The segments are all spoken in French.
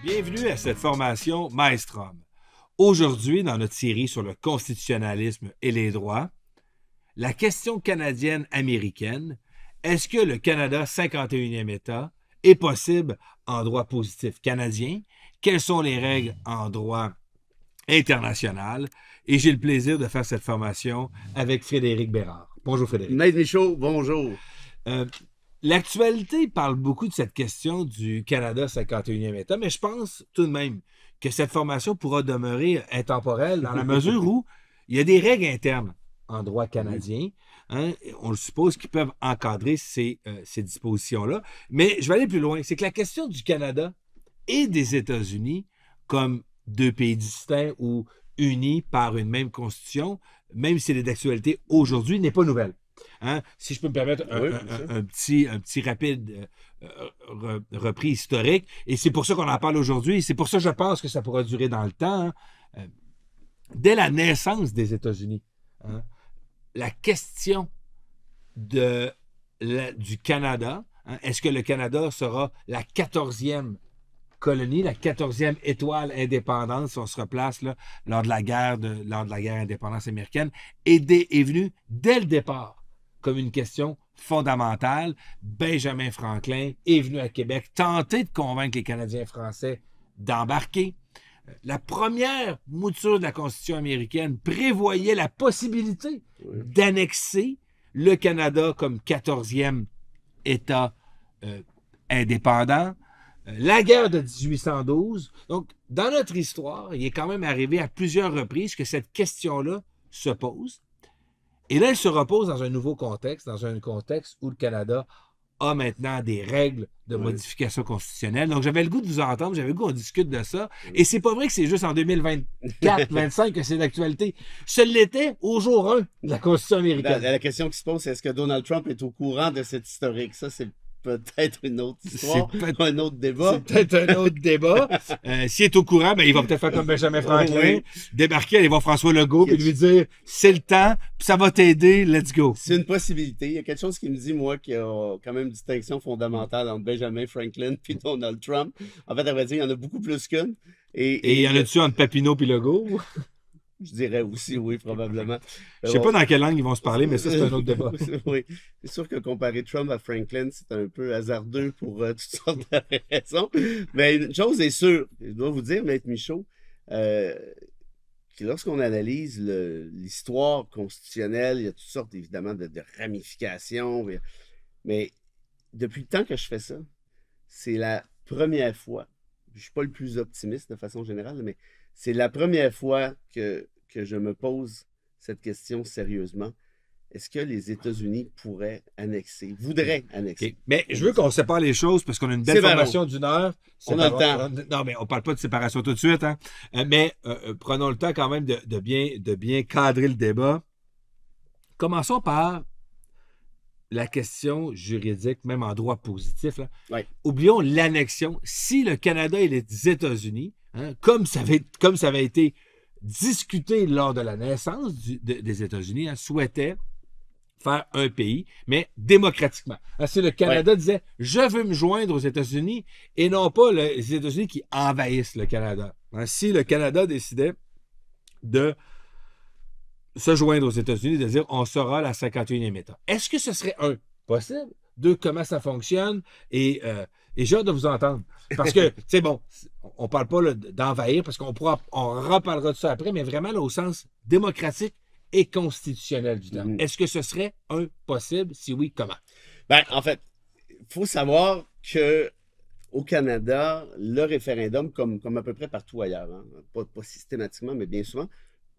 Bienvenue à cette formation Maelstrom. Aujourd'hui, dans notre série sur le constitutionnalisme et les droits, la question canadienne-américaine, est-ce que le Canada, 51e État, est possible en droit positif canadien? Quelles sont les règles en droit international? Et j'ai le plaisir de faire cette formation avec Frédéric Bérard. Bonjour Frédéric. Maître Michaud, bonjour. L'actualité parle beaucoup de cette question du Canada 51e État, mais je pense tout de même que cette formation pourra demeurer intemporelle dans la mesure où il y a des règles internes en droit canadien. Hein, on le suppose qu'ils peuvent encadrer ces dispositions-là. Mais je vais aller plus loin. C'est que la question du Canada et des États-Unis comme deux pays distincts ou unis par une même constitution, même si elle est d'actualité aujourd'hui, n'est pas nouvelle. Hein? Si je peux me permettre un petit rapide repris historique, et c'est pour ça qu'on en parle aujourd'hui, c'est pour ça que je pense que ça pourra durer dans le temps. Hein? Dès la naissance des États-Unis, hein, la question du Canada, hein, est-ce que le Canada sera la 14e colonie, la 14e étoile indépendante, si on se replace là, lors de la guerre d'indépendance américaine, est venue dès le départ comme une question fondamentale. Benjamin Franklin est venu à Québec tenter de convaincre les Canadiens français d'embarquer. La première mouture de la Constitution américaine prévoyait la possibilité d'annexer le Canada comme 14e État indépendant. La guerre de 1812. Donc, dans notre histoire, il est quand même arrivé à plusieurs reprises que cette question-là se pose. Et là, elle se repose dans un nouveau contexte, dans un contexte où le Canada a maintenant des règles de modification constitutionnelle. Donc, j'avais le goût de vous entendre, j'avais le goût qu'on discute de ça. Et c'est pas vrai que c'est juste en 2024-25 que c'est d'actualité. Ce l'était au jour 1 de la Constitution américaine. La question qui se pose, c'est est-ce que Donald Trump est au courant de cette historique? Ça, c'est peut-être une autre histoire, un autre débat. C'est peut-être un autre débat. S'il est au courant, ben, il va peut-être faire comme Benjamin Franklin, débarquer, aller voir François Legault, puis lui dire « c'est le temps, puis ça va t'aider, let's go ». C'est une possibilité. Il y a quelque chose qui me dit, moi, qu'il y a quand même une distinction fondamentale entre Benjamin Franklin et Donald Trump. En fait, à vrai dire, il y en a beaucoup plus qu'une. Et il y en a-tu entre Papineau et Legault? Je dirais aussi, oui, probablement. Je sais pas dans quelle langue ils vont se parler, mais ça, c'est un autre débat. Oui, c'est sûr que comparer Trump à Franklin, c'est un peu hasardeux pour toutes sortes de raisons. Mais une chose est sûre, je dois vous dire, Maître Michaud, que lorsqu'on analyse l'histoire constitutionnelle, il y a toutes sortes, évidemment, de ramifications. Mais depuis le temps que je fais ça, c'est la première fois, je ne suis pas le plus optimiste de façon générale, mais c'est la première fois que je me pose cette question sérieusement. Est-ce que les États-Unis voudraient annexer? Okay. Mais je veux qu'on sépare les choses parce qu'on a une belle formation d'une heure. On a le temps. Non, mais on ne parle pas de séparation tout de suite. Hein. Mais prenons le temps quand même de bien cadrer le débat. Commençons par la question juridique, même en droit positif. Là. Oui. Oublions l'annexion. Si le Canada et les États-Unis, hein, comme ça avait été discuté lors de la naissance des États-Unis, hein, souhaitaient faire un pays, mais démocratiquement. Hein, si le Canada disait « je veux me joindre aux États-Unis » et non pas les États-Unis qui envahissent le Canada. Hein, si le Canada décidait de se joindre aux États-Unis, de dire on sera la 51e État. Est-ce que ce serait possible? Deux, comment ça fonctionne? Et j'ai hâte de vous entendre. Parce que, c'est bon, on ne parle pas d'envahir, parce qu'on reparlera de ça après, mais vraiment là, au sens démocratique et constitutionnel du terme. Est-ce que ce serait possible? Si oui, comment? Ben, en fait, il faut savoir que au Canada, le référendum, comme à peu près partout ailleurs, hein, pas systématiquement, mais bien souvent,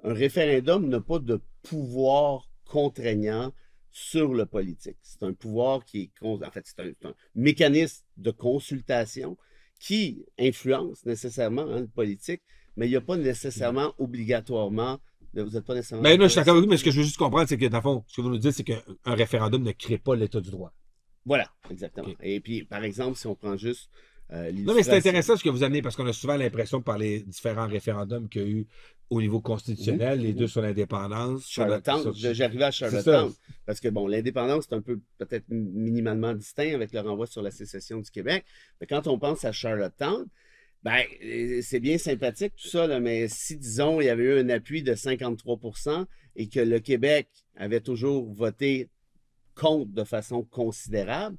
un référendum n'a pas de pouvoir contraignant sur le politique. C'est un pouvoir qui est... En fait, c'est un mécanisme de consultation qui influence nécessairement le politique, mais il n'y a pas nécessairement obligatoirement... Vous n'êtes pas nécessairement... Ben, non, je suis d'accord avec vous, mais ce que je veux juste comprendre, c'est que, dans le fond, ce que vous nous dites, c'est qu'un référendum ne crée pas l'état du droit. Voilà, exactement. Okay. Et puis, par exemple, si on prend juste... non, mais c'est intéressant ce que vous amenez, parce qu'on a souvent l'impression, par les différents référendums qu'il y a eu au niveau constitutionnel, les deux sur l'indépendance. J'arrivais à Charlottetown, parce que, bon, l'indépendance, c'est un peu peut-être minimalement distinct avec le renvoi sur la sécession du Québec. Mais quand on pense à Charlottetown, Ben, c'est bien sympathique tout ça, là, mais si, disons, il y avait eu un appui de 53% et que le Québec avait toujours voté contre de façon considérable,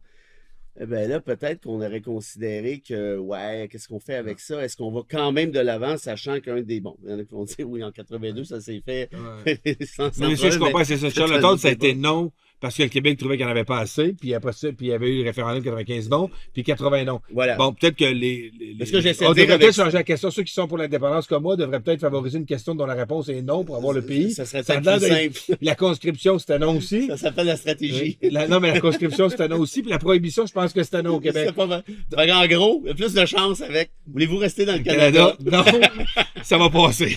eh ben là, peut-être qu'on aurait considéré que, ouais, qu'est-ce qu'on fait avec ça? Est-ce qu'on va quand même de l'avant, sachant qu'un des... Bon, il y en a qui vont dire, oui, en 82, ça s'est fait sans mais ce que je comprends, c'est ça. Charlottetown, ça a été non, parce que le Québec trouvait qu'il n'y en avait pas assez, puis après ça, puis il y avait eu le référendum 95 non, puis 80 non. Voilà. Bon, peut-être que ce que j'essaie on de dire devrait avec... peut-être changer la question. Ceux qui sont pour l'indépendance comme moi devraient peut-être favoriser une question dont la réponse est non pour avoir le pays. Ça serait peut-être plus simple. La conscription, c'était non aussi. Ça s'appelle la stratégie. Non, mais la conscription, c'était non aussi, puis la prohibition, je pense que c'était non au Québec. C'est pas mal. En gros, il y a plus de chance avec. Voulez-vous rester dans le Canada? Non, ça va passer.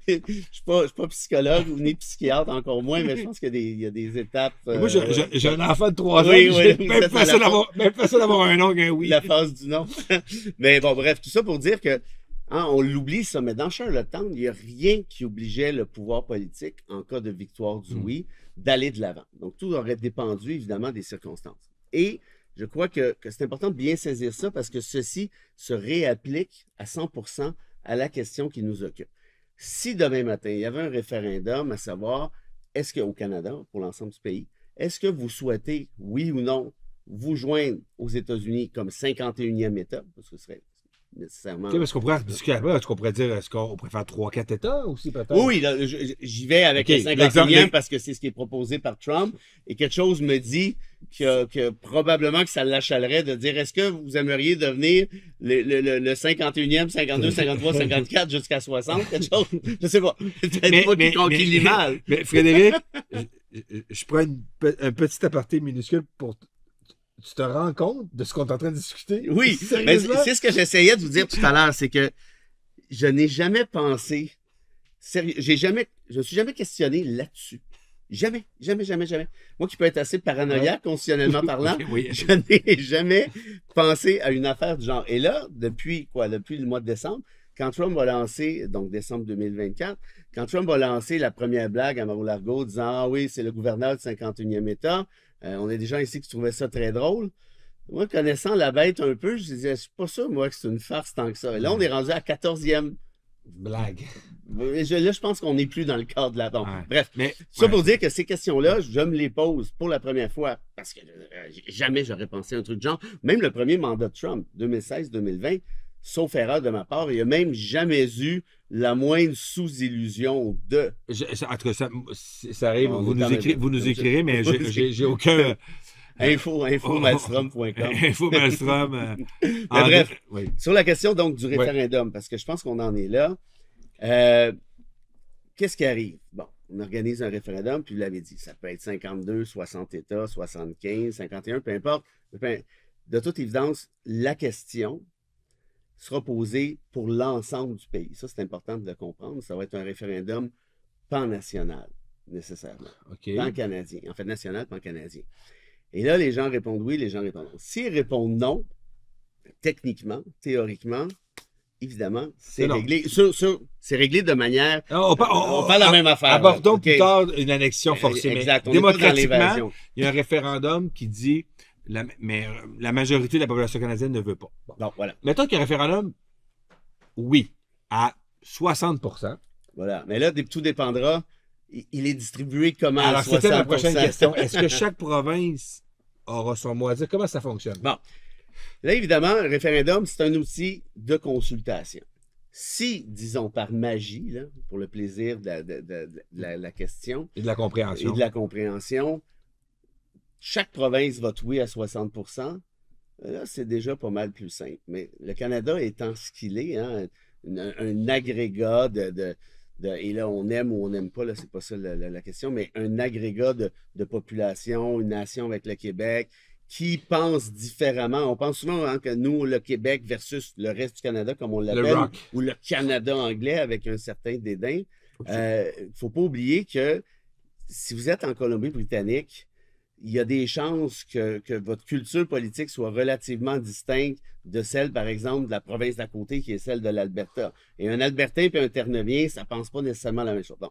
Je suis pas psychologue ou ni psychiatre, encore moins, mais je pense qu'il y a des étapes. Moi, j'ai un enfant de 3 ans. Oui, même facile d'avoir un nom qu'un oui. La phase du non. Mais bon, bref, tout ça pour dire que on l'oublie, ça, mais dans Charlottetown, il n'y a rien qui obligeait le pouvoir politique, en cas de victoire du oui, d'aller de l'avant. Donc, tout aurait dépendu, évidemment, des circonstances. Et je crois que c'est important de bien saisir ça parce que ceci se réapplique à 100% à la question qui nous occupe. Si demain matin, il y avait un référendum à savoir, est-ce qu'au Canada, pour l'ensemble du pays, est-ce que vous souhaitez, oui ou non, vous joindre aux États-Unis comme 51e État, parce que ce serait nécessairement... OK, parce qu'on pourrait discuter après, est-ce qu'on pourrait dire, est-ce qu'on pourrait faire 3-4 États aussi, peut-être? Oui, là, j'y vais avec le 51e parce que c'est ce qui est proposé par Trump, et quelque chose me dit que probablement que ça l'achalerait de dire, est-ce que vous aimeriez devenir le 51e, 52, 53, 54 jusqu'à 60, quelque chose? Je sais pas. Peut-être pas qui lit mal. Mais Frédéric, je prends un petit aparté minuscule pour... Tu te rends compte de ce qu'on est en train de discuter? Oui, mais c'est ce que j'essayais de vous dire tout à l'heure, c'est que je n'ai jamais pensé, sérieux, je me suis jamais questionné là-dessus. Jamais. Moi qui peux être assez paranoïaque, constitutionnellement parlant, je n'ai jamais pensé à une affaire du genre. Et là, depuis le mois de décembre, quand Trump va lancer, donc décembre 2024, quand Trump va lancer la première blague à Mar-a-Lago disant « Ah oui, c'est le gouverneur du 51e État », on a des gens ici qui trouvaient ça très drôle. Moi, connaissant la bête un peu, je disais, c'est pas ça, moi, que c'est une farce tant que ça. Et là, on est rendu à 14e blague. Là, je pense qu'on n'est plus dans le cadre de la bombe. Bref, ça pour dire que ces questions-là, je me les pose pour la première fois parce que jamais j'aurais pensé à un truc de genre. Même le premier mandat de Trump, 2016-2020, sauf erreur de ma part, il n'y a même jamais eu la moindre sous-illusion de... En tout cas, ça arrive, vous nous écrirez, mais j'ai aucun... Info-malstrom.com. Info-malstrom. Bref, sur la question donc du référendum, parce que je pense qu'on en est là, qu'est-ce qui arrive? Bon, on organise un référendum, puis vous l'avez dit, ça peut être 52, 60 États, 75, 51, peu importe. De toute évidence, la question sera posée pour l'ensemble du pays. Ça, c'est important de le comprendre. Ça va être un référendum pan-national, nécessairement. Pan-canadien. En fait, national, pan-canadien. Et là, les gens répondent oui, les gens répondent non. S'ils répondent non, techniquement, théoriquement, évidemment, c'est réglé. C'est réglé de manière... On parle la même affaire. Abordons plus tard une annexion forcée. Exact. Démocratiquement, il y a un référendum qui dit... Mais la majorité de la population canadienne ne veut pas. Bon. Donc, voilà. Mettons qu'il y a un référendum, oui, à 60%. Voilà. Mais là, tout dépendra. Il est distribué comment? Alors, c'était ma prochaine question. Est-ce que chaque province aura son mot à dire? Comment ça fonctionne? Bon. Là, évidemment, un référendum, c'est un outil de consultation. Si, disons, par magie, là, pour le plaisir de la question... Et de la compréhension. Chaque province vote oui à 60%. Là, c'est déjà pas mal plus simple. Mais le Canada étant ce qu'il est, hein, un agrégat et là, on aime ou on n'aime pas, là, c'est pas ça la question, mais un agrégat de population, une nation avec le Québec, qui pense différemment. On pense souvent que nous, le Québec versus le reste du Canada, comme on l'appelle, ou le Canada anglais avec un certain dédain. Il ne faut pas oublier que si vous êtes en Colombie-Britannique, il y a des chances que votre culture politique soit relativement distincte de celle, par exemple, de la province d'à côté, qui est celle de l'Alberta. Et un Albertain et un Terre-Neuvien, ça ne pense pas nécessairement la même chose. Bon,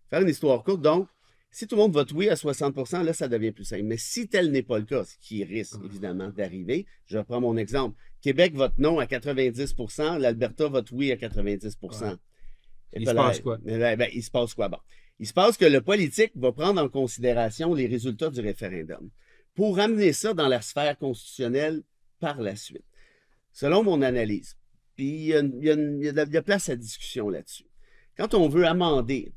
faire une histoire courte, donc, Si tout le monde vote oui à 60%, là, ça devient plus simple. Mais si tel n'est pas le cas, ce qui risque évidemment d'arriver, je reprends mon exemple. Québec vote non à 90%, l'Alberta vote oui à 90%. Ouais. Et Il se passe quoi? Il se passe quoi? Bon. Il se passe que le politique va prendre en considération les résultats du référendum pour amener ça dans la sphère constitutionnelle par la suite. Selon mon analyse, puis il y a place à discussion là-dessus. Quand on veut amender,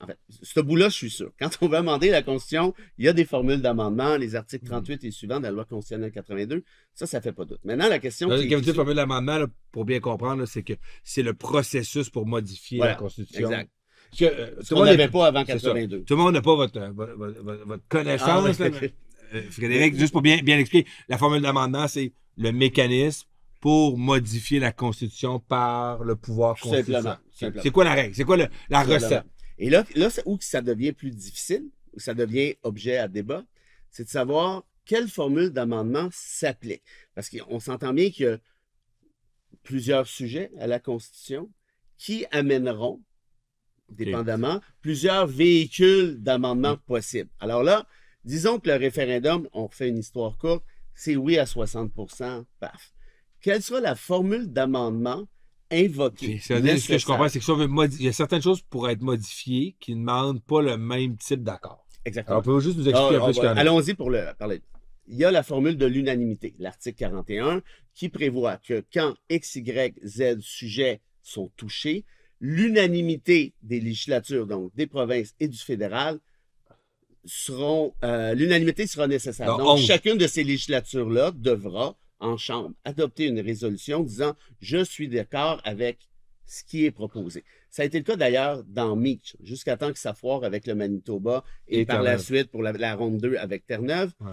en fait, ce bout-là, je suis sûr. Quand on veut amender la Constitution, il y a des formules d'amendement, les articles 38 et suivants de la loi constitutionnelle 82. Ça fait pas doute. Maintenant, la question Quand vous dites formule d'amendement, là, pour bien comprendre, là, c'est que c'est le processus pour modifier la Constitution. Exact. Que, ce qu'on n'avait pas avant 82. Tout le monde n'a pas votre connaissance. Frédéric, juste pour bien expliquer, la formule d'amendement, c'est le mécanisme pour modifier la Constitution par le pouvoir constitutionnel. C'est quoi la règle? C'est quoi la recette? Et là où ça devient plus difficile, où ça devient objet à débat, c'est de savoir quelle formule d'amendement s'applique. Parce qu'on s'entend bien qu'il y a plusieurs sujets à la Constitution qui amèneront, dépendamment, plusieurs véhicules d'amendement possibles. Alors là, disons que le référendum, on refait une histoire courte, c'est oui à 60%, paf. Quelle sera la formule d'amendement invoquée? Ce que je comprends, c'est que il y a certaines choses pour être modifiées qui ne demandent pas le même type d'accord. Exactement. Alors, on peut juste nous expliquer un peu ce qu'on a. Allons-y pour parler. Il y a la formule de l'unanimité, l'article 41, qui prévoit que quand X, Y, Z sujets sont touchés, l'unanimité des législatures, donc des provinces et du fédéral, l'unanimité sera nécessaire. Alors, donc, chacune de ces législatures-là devra, en Chambre, adopter une résolution disant « Je suis d'accord avec ce qui est proposé ». Ça a été le cas d'ailleurs dans Meach, jusqu'à temps que ça foire avec le Manitoba et par la suite pour la ronde 2 avec Terre-Neuve. Ouais.